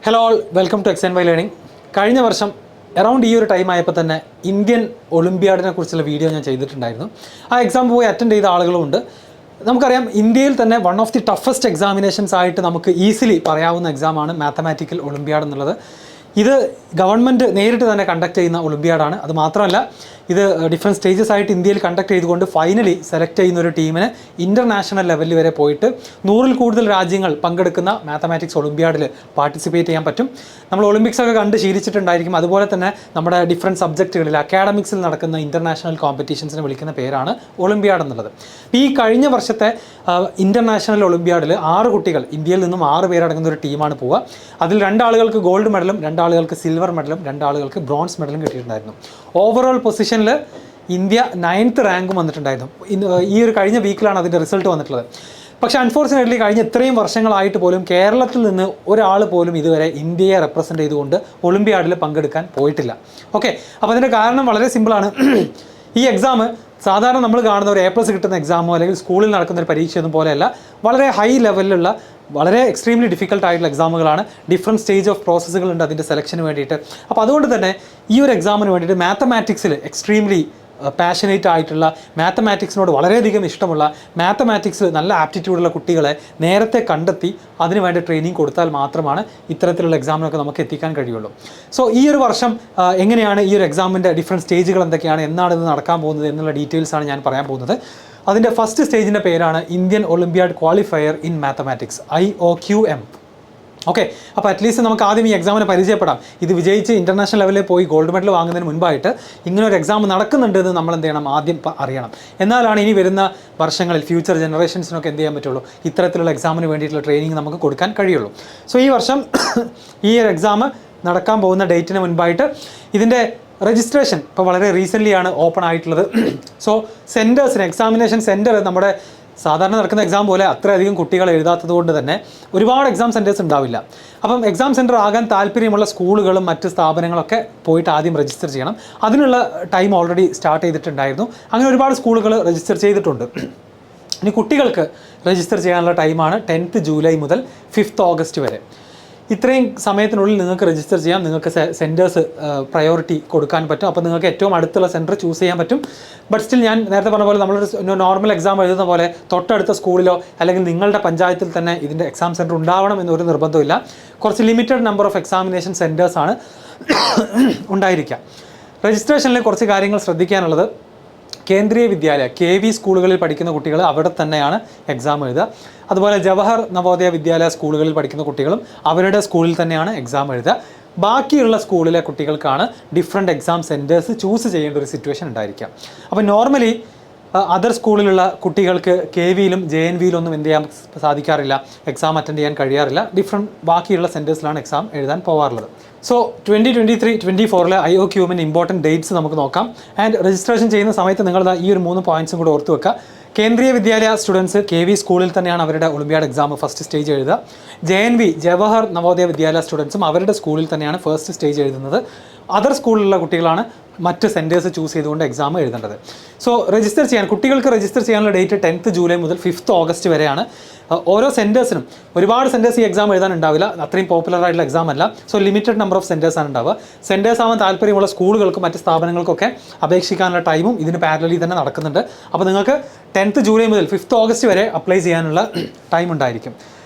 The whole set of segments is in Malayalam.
Hello all, welcome to XandY Learning. കഴിഞ്ഞ വർഷം അറൗണ്ട് ഈ ഒരു ടൈം ആയപ്പോൾ തന്നെ ഇന്ത്യൻ ഒളിമ്പ്യാഡിനെ കുറിച്ചുള്ള വീഡിയോ ഞാൻ ചെയ്തിട്ടുണ്ടായിരുന്നു. ആ എക്സാം പോയി അറ്റൻഡ് ചെയ്ത ആളുകളുമുണ്ട്. നമുക്കറിയാം ഇന്ത്യയിൽ തന്നെ one of the toughest examinations ആയിട്ട് നമുക്ക് ഈസിലി പറയാവുന്ന എക്സാമാണ് മാത്തമാറ്റിക്കൽ ഒളിമ്പ്യാഡ് എന്നുള്ളത്. ഇത് ഗവൺമെൻറ് നേരിട്ട് തന്നെ കണ്ടക്ട് ചെയ്യുന്ന ഒളിമ്പ്യാഡാണ്. അത് മാത്രമല്ല ഇത് ഡിഫറെൻറ്റ് സ്റ്റേജസ് ആയിട്ട് ഇന്ത്യയിൽ കണ്ടക്ട് ചെയ്തുകൊണ്ട് ഫൈനലി സെലക്ട് ചെയ്യുന്ന ഒരു ടീമിന് ഇൻ്റർനാഷണൽ ലെവലിൽ വരെ പോയിട്ട് 100-ൽ കൂടുതൽ രാജ്യങ്ങൾ പങ്കെടുക്കുന്ന മാത്തമാറ്റിക്സ് ഒളിമ്പ്യാഡിൽ പാർട്ടിസിപ്പേറ്റ് ചെയ്യാൻ പറ്റും. നമ്മൾ ഒളിമ്പിക്സൊക്കെ കണ്ട് ശീലിച്ചിട്ടുണ്ടായിരിക്കും. അതുപോലെ തന്നെ നമ്മുടെ ഡിഫറെൻറ്റ് സബ്ജക്റ്റുകളിൽ അക്കാഡമിക്സിൽ നടക്കുന്ന ഇൻ്റർനാഷണൽ കോമ്പറ്റീഷൻസിനെ വിളിക്കുന്ന പേരാണ് ഒളിമ്പ്യാഡ് എന്നുള്ളത്. ഈ കഴിഞ്ഞ വർഷത്തെ ഇൻ്റർനാഷണൽ ഒളിമ്പ്യാഡിൽ 6 കുട്ടികൾ, ഇന്ത്യയിൽ നിന്നും 6 പേരടങ്ങുന്ന ഒരു ടീമാണ് പോവുക. അതിൽ 2 ആളുകൾക്ക് ഗോൾഡ് മെഡലും 2 ആളുകൾക്ക് സിൽവർ മെഡലും 2 ആളുകൾക്ക് ബ്രോൺസ് മെഡലും കിട്ടിയിട്ടുണ്ടായിരുന്നു. ഓവറോൾ പൊസിഷനിൽ ഇന്ത്യ 9th റാങ്കും വന്നിട്ടുണ്ടായിരുന്നു. ഈ ഒരു കഴിഞ്ഞ വീക്കിലാണ് അതിൻ്റെ റിസൾട്ട് വന്നിട്ടുള്ളത്. പക്ഷേ അൺഫോർച്ചുനേറ്റ്ലി കഴിഞ്ഞ ഇത്രയും വർഷങ്ങളായിട്ട് പോലും കേരളത്തിൽ നിന്ന് ഒരാൾ പോലും ഇതുവരെ ഇന്ത്യയെ റെപ്രസെൻ്റ് ചെയ്തുകൊണ്ട് ഒളിമ്പ്യാഡിൽ പങ്കെടുക്കാൻ പോയിട്ടില്ല. ഓക്കെ, അപ്പോൾ അതിൻ്റെ കാരണം വളരെ സിമ്പിളാണ്. ഈ എക്സാം സാധാരണ നമ്മൾ കാണുന്ന ഒരു A+ കിട്ടുന്ന എക്സാമോ അല്ലെങ്കിൽ സ്കൂളിൽ നടക്കുന്ന ഒരു പരീക്ഷയൊന്നും പോലെയല്ല. വളരെ ഹൈ ലെവലിലുള്ള വളരെ എക്സ്ട്രീംലി ഡിഫിക്കൽട്ട് ആയിട്ടുള്ള എക്സാമുകളാണ്. ഡിഫറെൻറ്റ് സ്റ്റേജ് ഓഫ് പ്രോസസ്സുകളുണ്ട് അതിൻ്റെ സെലക്ഷന് വേണ്ടിയിട്ട്. അപ്പോൾ അതുകൊണ്ട് തന്നെ ഈ ഒരു എക്സാമിന് വേണ്ടിയിട്ട് മാത്തമാറ്റിക്സിൽ എക്സ്ട്രീംലി പാഷനേറ്റ് ആയിട്ടുള്ള, മാത്തമാറ്റിക്സിനോട് വളരെയധികം ഇഷ്ടമുള്ള, മാത്തമാറ്റിക്സിൽ നല്ല ആപ്റ്റിറ്റ്യൂഡുള്ള കുട്ടികളെ നേരത്തെ കണ്ടെത്തി അതിന് വേണ്ടി ട്രെയിനിങ് കൊടുത്താൽ മാത്രമാണ് ഇത്തരത്തിലുള്ള എക്സാമിനൊക്കെ നമുക്ക് എത്തിക്കാൻ കഴിയുള്ളൂ. സോ ഈ ഒരു വർഷം എങ്ങനെയാണ് ഈ ഒരു എക്സാമിൻ്റെ ഡിഫറെൻറ്റ് സ്റ്റേജുകൾ എന്തൊക്കെയാണ്, എന്നാണ് ഇത് നടക്കാൻ പോകുന്നത് എന്നുള്ള ഡീറ്റെയിൽസാണ് ഞാൻ പറയാൻ പോകുന്നത്. അതിൻ്റെ ഫസ്റ്റ് സ്റ്റേജിൻ്റെ പേരാണ് Indian Olympiad qualifier in mathematics, IOQM. Okay, അപ്പോൾ അറ്റ്ലീസ്റ്റ് നമുക്ക് ആദ്യം ഈ എക്സാമിനെ പരിചയപ്പെടാം. ഇത് വിജയിച്ച് ഇൻ്റർനാഷണൽ ലെവലിൽ പോയി ഗോൾഡ് മെഡൽ വാങ്ങുന്നതിന് മുൻപായിട്ട് ഇങ്ങനെ ഒരു എക്സാം നടക്കുന്നുണ്ട് എന്ന് നമ്മൾ എന്ത് ചെയ്യണം, ആദ്യം അറിയണം. എന്നാലാണ് ഇനി വരുന്ന വർഷങ്ങളിൽ ഫ്യൂച്ചർ ജനറേഷൻസിനൊക്കെ എന്ത് ചെയ്യാൻ പറ്റുള്ളൂ, ഇത്തരത്തിലുള്ള എക്സാമിന് വേണ്ടിയിട്ടുള്ള ട്രെയിനിങ് നമുക്ക് കൊടുക്കാൻ കഴിയുള്ളൂ. സോ ഈ വർഷം ഈ ഒരു എക്സാം നടക്കാൻ പോകുന്ന ഡേറ്റിന് മുൻപായിട്ട് ഇതിൻ്റെ രജിസ്ട്രേഷൻ ഇപ്പോൾ വളരെ റീസെൻ്റ്ലിയാണ് ഓപ്പൺ ആയിട്ടുള്ളത്. സോ സെൻറ്റേഴ്സിന്, എക്സാമിനേഷൻ സെൻറ്റർ നമ്മുടെ സാധാരണ നടക്കുന്ന എക്സാം പോലെ അത്രയധികം കുട്ടികൾ എഴുതാത്തത് കൊണ്ട് തന്നെ ഒരുപാട് എക്സാം സെൻറ്റേഴ്സ് ഉണ്ടാവില്ല. അപ്പം എക്സാം സെൻറ്റർ ആകാൻ താല്പര്യമുള്ള സ്കൂളുകളും മറ്റ് സ്ഥാപനങ്ങളൊക്കെ പോയിട്ട് ആദ്യം രജിസ്റ്റർ ചെയ്യണം. അതിനുള്ള ടൈം ഓൾറെഡി സ്റ്റാർട്ട് ചെയ്തിട്ടുണ്ടായിരുന്നു. അങ്ങനെ ഒരുപാട് സ്കൂളുകൾ രജിസ്റ്റർ ചെയ്തിട്ടുണ്ട്. ഇനി കുട്ടികൾക്ക് രജിസ്റ്റർ ചെയ്യാനുള്ള ടൈമാണ് 10th ജൂലൈ മുതൽ 5th ഓഗസ്റ്റ് വരെ. ഇത്രയും സമയത്തിനുള്ളിൽ നിങ്ങൾക്ക് രജിസ്റ്റർ ചെയ്യാം. നിങ്ങൾക്ക് സെൻറ്റേഴ്സ് പ്രയോറിറ്റി കൊടുക്കാൻ പറ്റും. അപ്പോൾ നിങ്ങൾക്ക് ഏറ്റവും അടുത്തുള്ള സെൻറ്റർ ചൂസ് ചെയ്യാൻ പറ്റും. ബട്ട് സ്റ്റിൽ ഞാൻ നേരത്തെ പറഞ്ഞ പോലെ നമ്മളൊരു നോർമൽ എക്സാം എഴുതുന്ന പോലെ തൊട്ടടുത്ത സ്കൂളിലോ അല്ലെങ്കിൽ നിങ്ങളുടെ പഞ്ചായത്തിൽ തന്നെ ഇതിൻ്റെ എക്സാം സെൻറ്റർ ഉണ്ടാവണം എന്നൊരു നിർബന്ധമില്ല. കുറച്ച് ലിമിറ്റഡ് നമ്പർ ഓഫ് എക്സാമിനേഷൻ സെൻറ്റേഴ്സാണ് ഉണ്ടായിരിക്കുക. രജിസ്ട്രേഷനിൽ കുറച്ച് കാര്യങ്ങൾ ശ്രദ്ധിക്കാനുള്ളത്, കേന്ദ്രീയ വിദ്യാലയ KV സ്കൂളുകളിൽ പഠിക്കുന്ന കുട്ടികൾ അവിടെ തന്നെയാണ് എക്സാം എഴുതുക. അതുപോലെ ജവഹർ നവോദയ വിദ്യാലയ സ്കൂളുകളിൽ പഠിക്കുന്ന കുട്ടികളും അവരുടെ സ്കൂളിൽ തന്നെയാണ് എക്സാം എഴുതുക. ബാക്കിയുള്ള സ്കൂളിലെ കുട്ടികൾക്കാണ് ഡിഫറെൻറ്റ് എക്സാം സെൻറ്റേഴ്സ് ചൂസ് ചെയ്യേണ്ട ഒരു സിറ്റുവേഷൻ ഉണ്ടായിരിക്കുക. അപ്പോൾ നോർമലി അതർ സ്കൂളിലുള്ള കുട്ടികൾക്ക് KVയിലും JNVയിലും ഒന്നും എന്ത് ചെയ്യാൻ സാധിക്കാറില്ല, എക്സാം അറ്റൻഡ് ചെയ്യാൻ കഴിയാറില്ല. ബാക്കിയുള്ള സെൻറ്റേഴ്സിലാണ് എക്സാം എഴുതാൻ പോകാറുള്ളത്. സോ 2023-24 IOQMൻ്റെ ഇമ്പോർട്ടൻറ്റ് ഡേറ്റ്സ് നമുക്ക് നോക്കാം. ആൻഡ് രജിസ്ട്രേഷൻ ചെയ്യുന്ന സമയത്ത് നിങ്ങൾ ഈ ഒരു 3 പോയിൻറ്റ്സും കൂടെ ഓർത്ത് വെക്കുക. കേന്ദ്രീയ വിദ്യാലയ സ്റ്റുഡൻസ് KV സ്കൂളിൽ തന്നെയാണ് അവരുടെ ഒളിമ്പ്യാഡ് എക്സാം ഫസ്റ്റ് സ്റ്റേജ് എഴുതുക. JNV ജവഹർ നവോദയ വിദ്യാലയ സ്റ്റുഡൻസും അവരുടെ സ്കൂളിൽ തന്നെയാണ് ഫസ്റ്റ് സ്റ്റേജ് എഴുതുന്നത്. അതർ സ്കൂളിലുള്ള കുട്ടികളാണ് മറ്റ് സെൻറ്റേഴ്സ് ചൂസ് ചെയ്തുകൊണ്ട് എക്സാം എഴുതേണ്ടത്. സോ കുട്ടികൾക്ക് രജിസ്റ്റർ ചെയ്യാനുള്ള ഡേറ്റ് 10th ജൂലൈ മുതൽ 5th ഓഗസ്റ്റ് വരെയാണ്. ഓരോ സെൻറ്റേഴ്സിനും ഒരുപാട് സെൻറ്റേഴ്സ് ഈ എക്സാം എഴുതാൻ ഉണ്ടാവില്ല. അത്രയും പോപ്പുലർ ആയിട്ടുള്ള എക്സാം അല്ല. സോ ലിമിറ്റഡ് നമ്പർ ഓഫ് സെൻറ്റേഴ്സാണ് ഉണ്ടാവുക. സെൻറ്റേഴ്സ് ആവാൻ താല്പര്യമുള്ള സ്കൂളുകൾക്കും മറ്റ് സ്ഥാപനങ്ങൾക്കൊക്കെ അപേക്ഷിക്കാനുള്ള ടൈമും ഇതിന് പാരലലി തന്നെ നടക്കുന്നുണ്ട്. അപ്പോൾ നിങ്ങൾക്ക് 10th ജൂലൈ മുതൽ 5th ഓഗസ്റ്റ് വരെ അപ്ലൈ ചെയ്യാനുള്ള ടൈം ഉണ്ടായിരിക്കും.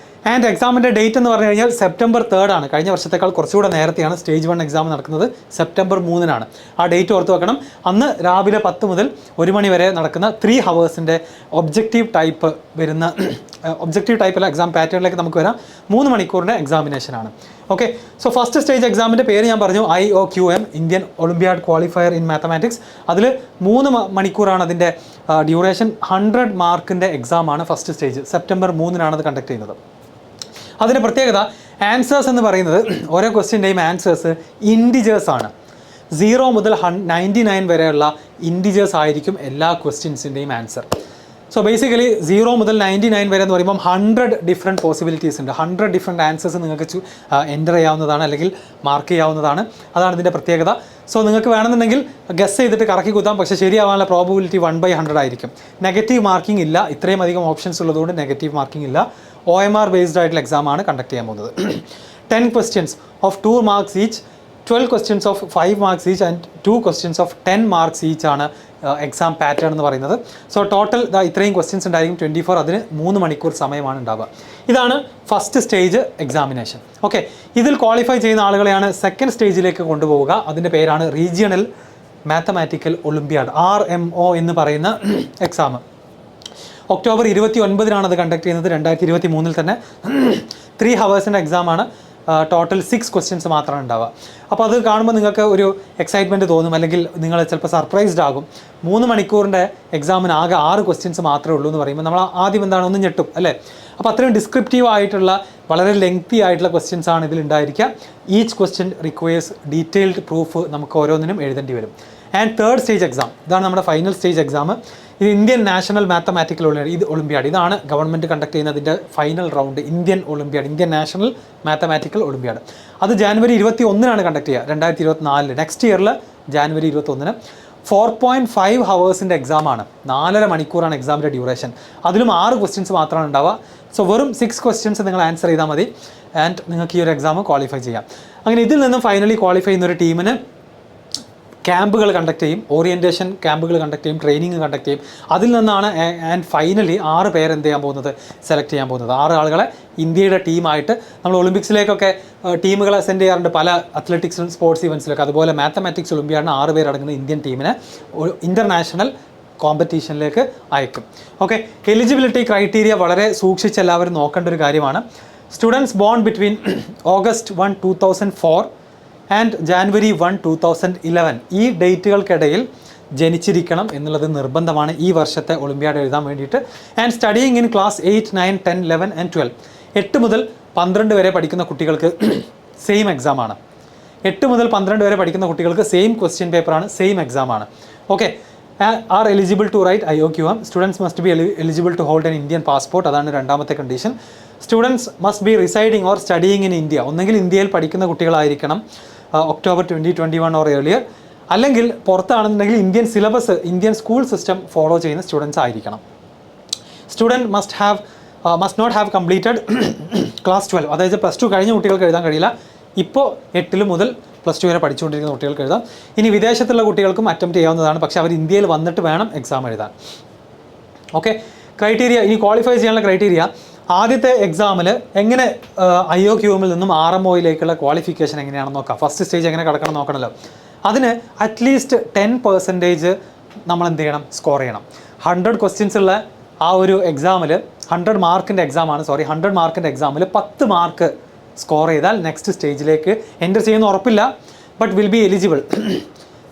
ആൻഡ് എക്സാമിൻ്റെ ഡേറ്റ് എന്ന് പറഞ്ഞു കഴിഞ്ഞാൽ September 3rd ആണ്. കഴിഞ്ഞ വർഷത്തേക്കാൾ കുറച്ചുകൂടെ നേരത്തെയാണ് സ്റ്റേജ് 1 എക്സാം നടക്കുന്നത്. September 3-നാണ്. ആ ഡേറ്റ് ഓർത്ത് വെക്കണം. അന്ന് രാവിലെ 10 മുതൽ 1 മണി വരെ നടക്കുന്ന 3 ഹവേഴ്സിൻ്റെ ഒബ്ജക്റ്റീവ് ടൈപ്പുള്ള എക്സാം പാറ്റേണിലേക്ക് നമുക്ക് വരാം. 3 മണിക്കൂറിൻ്റെ എക്സാമിനേഷനാണ്. ഓക്കെ, സോ ഫസ്റ്റ് സ്റ്റേജ് എക്സാമിൻ്റെ പേര് ഞാൻ പറഞ്ഞു, IOQM, Indian Olympiad qualifier in mathematics. അതിൽ 3 മണിക്കൂറാണ് അതിൻ്റെ ഡ്യൂറേഷൻ. 100 മാർക്കിൻ്റെ എക്സാമാണ് ഫസ്റ്റ് സ്റ്റേജ്. September 3-നാണ് അത് കണ്ടക്ട് ചെയ്യുന്നത്. അതിൻ്റെ പ്രത്യേകത, ആൻസേഴ്സ് എന്ന് പറയുന്നത് ഓരോ ക്വസ്റ്റ്യൻ്റെയും ആൻസേഴ്സ് ഇൻഡിജേഴ്സ് ആണ്. 0 മുതൽ 99 വരെയുള്ള ഇൻഡിജേഴ്സ് ആയിരിക്കും എല്ലാ ക്വസ്റ്റ്യൻസിൻ്റെയും ആൻസർ. സോ ബേസിക്കലി 0 മുതൽ 99 വരെ എന്ന് പറയുമ്പം 100 ഡിഫറെൻറ്റ് പോസിബിലിറ്റീസ് ഉണ്ട്. 100 ഡിഫറെൻറ്റ് ആൻസേഴ്സ് നിങ്ങൾക്ക് എൻ്റർ ചെയ്യാവുന്നതാണ് അല്ലെങ്കിൽ മാർക്ക് ചെയ്യാവുന്നതാണ്. അതാണ് ഇതിൻ്റെ പ്രത്യേകത. സോ നിങ്ങൾക്ക് വേണമെന്നുണ്ടെങ്കിൽ ഗസ് ചെയ്തിട്ട് കറക്കി കുത്താം. പക്ഷേ ശരിയാവാനുള്ള പ്രോബബിലിറ്റി 1/100 ആയിരിക്കും. നെഗറ്റീവ് മാർക്കിംഗ് ഇല്ല. ഇത്രയും അധികം ഓപ്ഷൻസ് ഉള്ളതുകൊണ്ട് നെഗറ്റീവ് മാർക്കിംഗ് ഇല്ല. OMR ബേസ്ഡ് ആയിട്ടുള്ള എക്സാമാണ് കണ്ടക്ട് ചെയ്യാൻ പോകുന്നത്. 10 questions of 2 marks each, 12 questions of 5 marks each and 2 questions of 10 marks each ആണ് എക്സാം പാറ്റേൺ എന്ന് പറയുന്നത്. സോ ടോട്ടൽ ഇത്രയും ക്വസ്റ്റ്യൻസ് ഉണ്ടായിരിക്കും 24, അതിന് 3 മണിക്കൂർ സമയമാണ് ഉണ്ടാവുക. ഇതാണ് ഫസ്റ്റ് സ്റ്റേജ് എക്സാമിനേഷൻ. ഓക്കെ, ഇതിൽ ക്വാളിഫൈ ചെയ്യുന്ന ആളുകളെയാണ് സെക്കൻഡ് സ്റ്റേജിലേക്ക് കൊണ്ടുപോവുക. അതിൻ്റെ പേരാണ് റീജിയണൽ മാത്തമാറ്റിക്കൽ ഒളിമ്പ്യാഡ്, RMO എന്ന് പറയുന്ന എക്സാം. ഒക്ടോബർ 29 അത് കണ്ടക്ട് ചെയ്യുന്നത്. 2023 തന്നെ 3 ഹവേഴ്സിൻ്റെ എക്സാമാണ്. ടോട്ടൽ 6 ക്വസ്റ്റ്യൻസ് മാത്രമാണ് ഉണ്ടാവുക. അപ്പോൾ അത് കാണുമ്പോൾ നിങ്ങൾക്ക് ഒരു എക്സൈറ്റ്മെൻറ്റ് തോന്നും, അല്ലെങ്കിൽ നിങ്ങൾ ചിലപ്പോൾ സർപ്രൈസ്ഡ് ആകും. 3 മണിക്കൂറിൻ്റെ എക്സാമിന് ആകെ 6 ക്വസ്റ്റ്യൻസ് മാത്രമേ ഉള്ളൂ എന്ന് പറയുമ്പോൾ നമ്മൾ ആദ്യം എന്താണ് ഒന്ന് ഞെട്ടും അല്ലേ. അപ്പോൾ അത്രയും ഡിസ്ക്രിപ്റ്റീവ് ആയിട്ടുള്ള വളരെ ലെങ്തി ആയിട്ടുള്ള ക്വസ്റ്റ്യൻസ് ആണ് ഇതിൽ ഉണ്ടായിരിക്കുക. Each question requires detailed proof നമുക്ക് ഓരോന്നിനും എഴുതേണ്ടി വരും. ആൻഡ് തേർഡ് സ്റ്റേജ് എക്സാം, ഇതാണ് നമ്മുടെ ഫൈനൽ സ്റ്റേജ് എക്സാം. ഇത് ഇന്ത്യൻ നാഷണൽ മാത്തമാറ്റിക്കൽ ഒളിമ്പ്യാഡ്, ഇതാണ് ഗവൺമെൻറ് കണ്ടക്ട് ചെയ്യുന്നതിൻ്റെ final round. Indian Olympiad, Indian national mathematical Olympiad. അത് ജാനുവരി 21 കണ്ടക്ട് ചെയ്യുക, 2024. നെക്സ്റ്റ് ഇയറിൽ ജാനുവരി 21. 4.5 ഹവേഴ്സിൻ്റെ എക്സാമാണ്. 4.5 മണിക്കൂറാണ് എക്സാമിൻ്റെ ഡ്യൂറേഷൻ. അതിലും 6 ക്വസ്റ്റ്യൻസ് മാത്രമാണ് ഉണ്ടാവുക. സോ വെറും 6 ക്വസ്റ്റ്യൻസ് നിങ്ങൾ ആൻസർ ചെയ്താൽ മതി ആൻഡ് നിങ്ങൾക്ക് ഈ ഒരു എക്സാം ക്വാളിഫൈ ചെയ്യാം. അങ്ങനെ ഇതിൽ നിന്നും ഫൈനലി ക്വാളിഫൈ ചെയ്യുന്ന ഒരു ടീമിന് ക്യാമ്പുകൾ കണ്ടക്ട് ചെയ്യും, ഓറിയൻറ്റേഷൻ ക്യാമ്പുകൾ കണ്ടക്ട് ചെയ്യും, ട്രെയിനിങ് കണ്ടക്ട് ചെയ്യും. അതിൽ നിന്നാണ് ആൻഡ് ഫൈനലി 6 പേര് എന്ത് ചെയ്യാൻ പോകുന്നത്, സെലക്ട് ചെയ്യാൻ പോകുന്നത്. 6 ആളുകളെ ഇന്ത്യയുടെ ടീമായിട്ട് നമ്മൾ ഒളിമ്പിക്സിലേക്കൊക്കെ ടീമുകളെ സെൻഡ് ചെയ്യാറുണ്ട്, പല അത്ലറ്റിക്സ് സ്പോർട്സ് ഇവൻറ്റ്സിലൊക്കെ. അതുപോലെ മാത്തമാറ്റിക്സ് ഒളിമ്പ്യാഡിന് 6 പേരടങ്ങുന്ന ഇന്ത്യൻ ടീമിനെ ഇൻ്റർനാഷണൽ കോമ്പറ്റീഷനിലേക്ക് അയക്കും. ഓക്കെ, എലിജിബിലിറ്റി ക്രൈറ്റീരിയ വളരെ സൂക്ഷിച്ച് എല്ലാവരും നോക്കേണ്ട ഒരു കാര്യമാണ്. Students born between August 1, 2004 and January 1, 2011 ഈ ഡേറ്റുകൾക്കിടയിൽ ജനിച്ചിരിക്കണം എന്നുള്ളത് നിർബന്ധമാണ് ഈ വർഷത്തെ ഒളിമ്പ്യാഡ് എഴുതാൻ വേണ്ടിയിട്ട്. And studying in class 8, 9, 10, 11 and 12, 8 മുതൽ 12 വരെ പഠിക്കുന്ന കുട്ടികൾക്ക് സെയിം എക്സാമാണ്. 8 മുതൽ 12 വരെ പഠിക്കുന്ന കുട്ടികൾക്ക് സെയിം ക്വസ്റ്റ്യൻ പേപ്പറാണ്, സെയിം എക്സാമാണ്. Okay, are eligible to write IOQM. Students must be eligible to hold an Indian passport, അതാണ് രണ്ടാമത്തെ condition. Students must be residing or studying in India, ഒന്നെങ്കിൽ ഇന്ത്യയിൽ പഠിക്കുന്ന കുട്ടികളായിരിക്കണം ഒക്ടോബർ 2021 ഓർ ഏർലിയർ, അല്ലെങ്കിൽ പുറത്താണെന്നുണ്ടെങ്കിൽ Indian syllabus, Indian school system follow ചെയ്യുന്ന സ്റ്റുഡൻസ് ആയിരിക്കണം. Student must not have completed class 12, അതായത് +2 കഴിഞ്ഞ കുട്ടികൾക്ക് എഴുതാൻ കഴിയില്ല. ഇപ്പോൾ 8 മുതൽ +2 വരെ പഠിച്ചുകൊണ്ടിരിക്കുന്ന കുട്ടികൾക്ക് എഴുതാം. ഇനി വിദേശത്തുള്ള കുട്ടികൾക്കും അറ്റംപ്റ്റ് ചെയ്യാവുന്നതാണ്, പക്ഷേ അവർ ഇന്ത്യയിൽ വന്നിട്ട് വേണം എക്സാം എഴുതാൻ. ഓക്കെ, ക്രൈറ്റീരിയ, ഇനി ക്വാളിഫൈ ചെയ്യാനുള്ള ക്രൈറ്റീരിയ, ആദ്യത്തെ എക്സാമിൽ എങ്ങനെ IOQMൽ നിന്നും RMOയിലേക്കുള്ള ക്വാളിഫിക്കേഷൻ എങ്ങനെയാണെന്ന് നോക്കാം. ഫസ്റ്റ് സ്റ്റേജ് എങ്ങനെ കിടക്കണം നോക്കണമല്ലോ. അതിന് അറ്റ്ലീസ്റ്റ് 10% നമ്മൾ എന്ത് ചെയ്യണം, സ്കോർ ചെയ്യണം. 100 ക്വസ്റ്റ്യൻസ് ഉള്ള ആ ഒരു എക്സാമിൽ 100 മാർക്കിൻ്റെ എക്സാമാണ്, 100 മാർക്കിൻ്റെ എക്സാമിൽ 10 മാർക്ക് സ്കോർ ചെയ്താൽ നെക്സ്റ്റ് സ്റ്റേജിലേക്ക് എൻ്റർ ചെയ്യുന്ന ഉറപ്പില്ല, but will be eligible.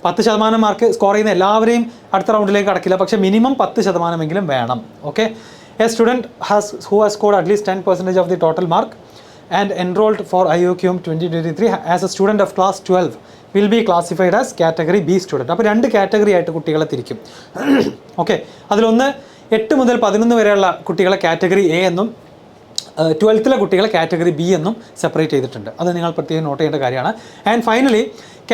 10% mark score ചെയ്യുന്ന എല്ലാവരെയും അടുത്ത റൗണ്ടിലേക്ക് കടക്കില്ല, പക്ഷേ മിനിമം 10% വേണം. Okay, a student who has scored at least 10% of the total mark and enrolled for IOQM 2023 as a student of class 12 will be classified as category B student. അപ്പോൾ 2 കാറ്റഗറി ആയിട്ട് കുട്ടികളെ തിരിക്കും. ഓക്കെ, അതിലൊന്ന് 8 മുതൽ 11 വരെയുള്ള കുട്ടികളെ കാറ്റഗറി A എന്നും 12ലെ കുട്ടികളെ കാറ്റഗറി B എന്നും സെപ്പറേറ്റ് ചെയ്തിട്ടുണ്ട്. അത് നിങ്ങൾ പ്രത്യേകം നോട്ട് ചെയ്യേണ്ട കാര്യമാണ്. ആൻഡ് ഫൈനലി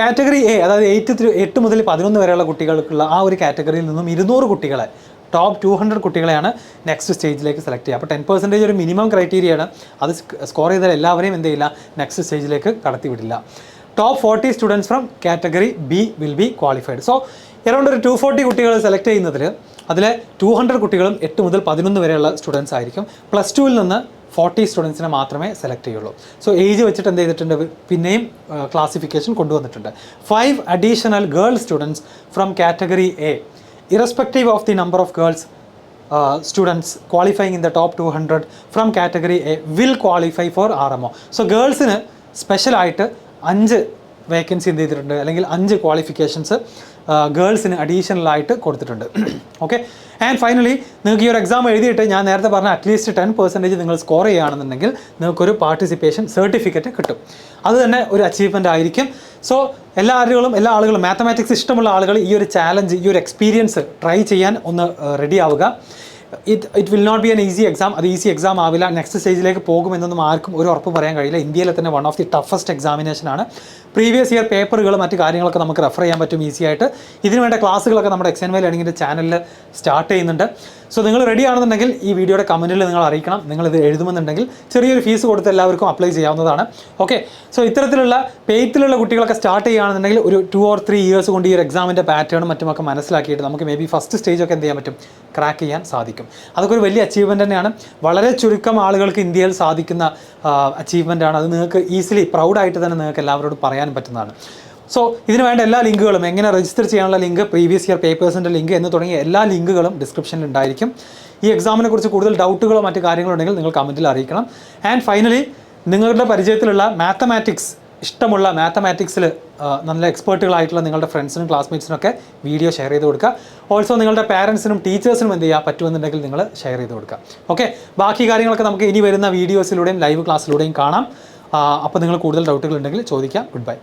കാറ്റഗറി A, അതായത് 8 മുതൽ 11 വരെയുള്ള കുട്ടികൾക്കുള്ള ആ ഒരു കാറ്റഗറിയിൽ നിന്നും 200 കുട്ടികളെ, ടോപ്പ് 200 കുട്ടികളെയാണ് നെക്സ്റ്റ് സ്റ്റേജിലേക്ക് സെലക്ട് ചെയ്യുക. അപ്പോൾ 10% ഒരു മിനിമം ക്രൈറ്റീരിയയാണ്. അത് സ്കോർ ചെയ്താൽ എല്ലാവരെയും എന്ത് ചെയ്യില്ല, നെക്സ്റ്റ് സ്റ്റേജിലേക്ക് കടത്തി വിടില്ല. Top 40 students from category B will be qualified. So around ഒരു 240 കുട്ടികൾ സെലക്ട് ചെയ്യുന്നതിൽ അതിലെ 200 കുട്ടികളും 8 മുതൽ 11 വരെയുള്ള സ്റ്റുഡൻസ് ആയിരിക്കും. +2ൽ നിന്ന് 40 സ്റ്റുഡൻസിനെ മാത്രമേ സെലക്ട് ചെയ്യുള്ളൂ. സോ ഏജ് വെച്ചിട്ട് എന്ത് ചെയ്തിട്ടുണ്ട്, പിന്നെയും ക്ലാസിഫിക്കേഷൻ കൊണ്ടുവന്നിട്ടുണ്ട്. 5 additional girl students from category A, irrespective of the number of girls students qualifying in the top 200 from category A will qualify for RMO. So girlsന് സ്പെഷ്യലായിട്ട് 5 വേക്കൻസി എന്ത് ചെയ്തിട്ടുണ്ട്, അല്ലെങ്കിൽ 5 ക്വാളിഫിക്കേഷൻസ് ഗേൾസിന് അഡീഷണലായിട്ട് കൊടുത്തിട്ടുണ്ട്. ഓക്കെ, ആൻഡ് ഫൈനലി നിങ്ങൾക്ക് ഈ ഒരു എക്സാം എഴുതിയിട്ട് ഞാൻ നേരത്തെ പറഞ്ഞ അറ്റ്ലീസ്റ്റ് 10% നിങ്ങൾ സ്കോർ ചെയ്യുകയാണെന്നുണ്ടെങ്കിൽ നിങ്ങൾക്കൊരു പാർട്ടിസിപ്പേഷൻ സർട്ടിഫിക്കറ്റ് കിട്ടും. അത് തന്നെ ഒരു അച്ചീവ്മെൻ്റ് ആയിരിക്കും. സോ എല്ലാ ആളുകളും മാത്തമാറ്റിക്സ് ഇഷ്ടമുള്ള ആളുകൾ ഈ ഒരു ചാലഞ്ച്, ഈ ഒരു എക്സ്പീരിയൻസ് ട്രൈ ചെയ്യാൻ ഒന്ന് റെഡി ആവുക. It will not be an easy exam. അത് ഈസി എക്സാം ആവില്ല. നെക്സ്റ്റ് സ്റ്റേജിലേക്ക് പോകുമെന്നൊന്നും ആർക്കും ഒരു ഉറപ്പ് പറയാൻ കഴിയില്ല. ഇന്ത്യയിലെ തന്നെ വൺ ഓഫ് ദി ടഫസ്റ്റ് എക്സാമിനേഷനാണ്. പ്രീവിയസ് ഇയർ പേപ്പറുകൾ മറ്റ് കാര്യങ്ങളൊക്കെ നമുക്ക് റെഫർ ചെയ്യാൻ പറ്റും ഈസി ആയിട്ട്. ഇതിന് വേണ്ട ക്ലാസ്സുകളൊക്കെ നമ്മുടെ XandY ലേണിങ്ങിൻ്റെ ചാനലിൽ സ്റ്റാർട്ട് ചെയ്യുന്നുണ്ട്. സോ നിങ്ങൾ റെഡി ആണെന്നുണ്ടെങ്കിൽ ഈ വീഡിയോയുടെ കമൻറ്റിൽ നിങ്ങൾ അറിയിക്കണം. നിങ്ങളിത് എഴുതുമെന്നുണ്ടെങ്കിൽ ചെറിയൊരു ഫീസ് കൊടുത്ത് എല്ലാവർക്കും അപ്ലൈ ചെയ്യാവുന്നതാണ്. ഓക്കെ, സോ ഇത്തരത്തിലുള്ള പെയ്ത്തിലുള്ള കുട്ടികളൊക്കെ സ്റ്റാർട്ട് ചെയ്യുകയാണെന്നുണ്ടെങ്കിൽ ഒരു 2 or 3 ഇയേഴ്സ് കൊണ്ട് ഈ ഒരു എക്സാമിൻ്റെ പാറ്റേണും മറ്റുമൊക്കെ മനസ്സിലാക്കിയിട്ട് നമുക്ക് മേ ബി ഫസ്റ്റ് സ്റ്റേജൊക്കെ എന്ത് ചെയ്യാൻ പറ്റും, ക്രാക്ക് ചെയ്യാൻ സാധിക്കും. അതൊക്കെ ഒരു വലിയ അച്ചീവ്മെൻറ്റ് തന്നെയാണ്. വളരെ ചുരുക്കം ആളുകൾക്ക് ഇന്ത്യയിൽ സാധിക്കുന്ന അച്ചീവ്മെൻ്റ് ആണ്. അത് നിങ്ങൾക്ക് ഈസിലി പ്രൗഡായിട്ട് തന്നെ നിങ്ങൾക്ക് എല്ലാവരോടും പറയാനും പറ്റുന്നതാണ്. സോ ഇതിന് വേണ്ട എല്ലാ ലിങ്കുകളും, എങ്ങനെ രജിസ്റ്റർ ചെയ്യാനുള്ള ലിങ്ക്, പ്രീവിയസ് ഇയർ പേപ്പേഴ്സിൻ്റെ ലിങ്ക് എന്ന് തുടങ്ങിയ എല്ലാ ലിങ്കുകളും ഡിസ്ക്രിപ്ഷനിൽ ഉണ്ടായിരിക്കും. ഈ എക്സാമിനെ കുറിച്ച് കൂടുതൽ ഡൗട്ടുകളോ മറ്റു കാര്യങ്ങളോ ഉണ്ടെങ്കിൽ നിങ്ങൾ കമൻറ്റിൽ അറിയിക്കണം. ആൻഡ് ഫൈനലി, നിങ്ങളുടെ പരിചയത്തിലുള്ള മാത്തമാറ്റിക്സ് ഇഷ്ടമുള്ള മാത്തമാറ്റിക്സിൽ നല്ല എക്സ്പേർട്ടുകളായിട്ടുള്ള നിങ്ങളുടെ ഫ്രണ്ട്സിനും ക്ലാസ്മേറ്റ്സിനൊക്കെ വീഡിയോ ഷെയർ ചെയ്ത് കൊടുക്കുക. ഓൾസോ നിങ്ങളുടെ പാരൻസിനും ടീച്ചേഴ്സിനും എന്ത് ചെയ്യുക പറ്റുമെന്നുണ്ടെങ്കിൽ നിങ്ങൾ ഷെയർ ചെയ്ത് കൊടുക്കുക. ഓക്കെ, ബാക്കി കാര്യങ്ങളൊക്കെ നമുക്ക് ഇനി വരുന്ന വീഡിയോസിലൂടെയും ലൈവ് ക്ലാസ്സിലൂടെയും കാണാം. അപ്പോൾ നിങ്ങൾ കൂടുതൽ ഡൗട്ടുകൾ ഉണ്ടെങ്കിൽ ചോദിക്കാം. Good bye.